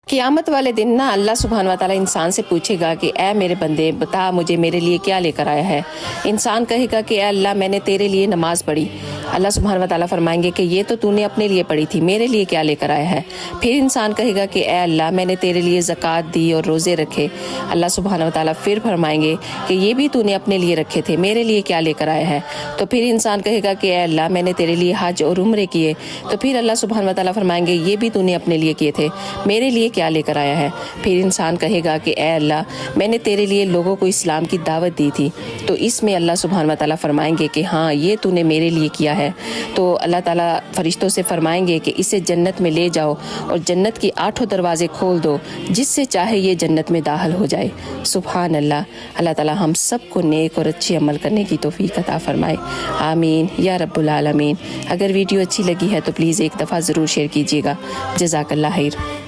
क़यामत वाले दिन ना अल्लाह सुब्हान व तआला इंसान से पूछेगा कि ऐ मेरे बंदे बता मुझे मेरे लिए क्या लेकर आया है। इंसान कहेगा कि ऐ अल्लाह मैंने तेरे लिए नमाज़ पढ़ी। अल्लाह सुब्हान व तआला फरमाएंगे कि ये तो तूने अपने लिए पढ़ी थी, मेरे लिए क्या लेकर आया है। फिर इंसान कहेगा कि ऐ अल्लाह मैंने तेरे लिए ज़कात दी और रोज़े रखे। अल्लाह सुब्हान व तआला फिर फरमाएंगे कि ये भी तूने अपने लिए रखे थे, मेरे लिए क्या लेकर आया है। तो फिर इंसान कहेगा कि ऐ अल्लाह मैंने तेरे लिए हज और उम्रे किए। तो फिर अल्लाह सुब्हान व तआला फरमाएंगे ये भी तूने अपने लिए किए थे, मेरे लिए क्या लेकर आया है। फिर इंसान कहेगा कि ऐ अल्लाह मैंने तेरे लिए लोगों को इस्लाम की दावत दी थी। तो इसमें अल्लाह सुब्हान व तआला फरमाएंगे कि हाँ ये तूने मेरे लिए किया है। तो अल्लाह ताला फरिश्तों से फरमाएंगे कि इसे जन्नत में ले जाओ और जन्नत की 8 दरवाजे खोल दो, जिससे चाहे ये जन्नत में दाखिल हो जाए। सुभान अल्लाह। अल्लाह ताला हम सबको नेक और अच्छे अमल करने की तौफीक अता फरमाए। आमीन या रब्बुल आलमीन। अगर वीडियो अच्छी लगी है तो प्लीज़ एक दफ़ा ज़रूर शेयर कीजिएगा। जज़ाकल्लाह खैर।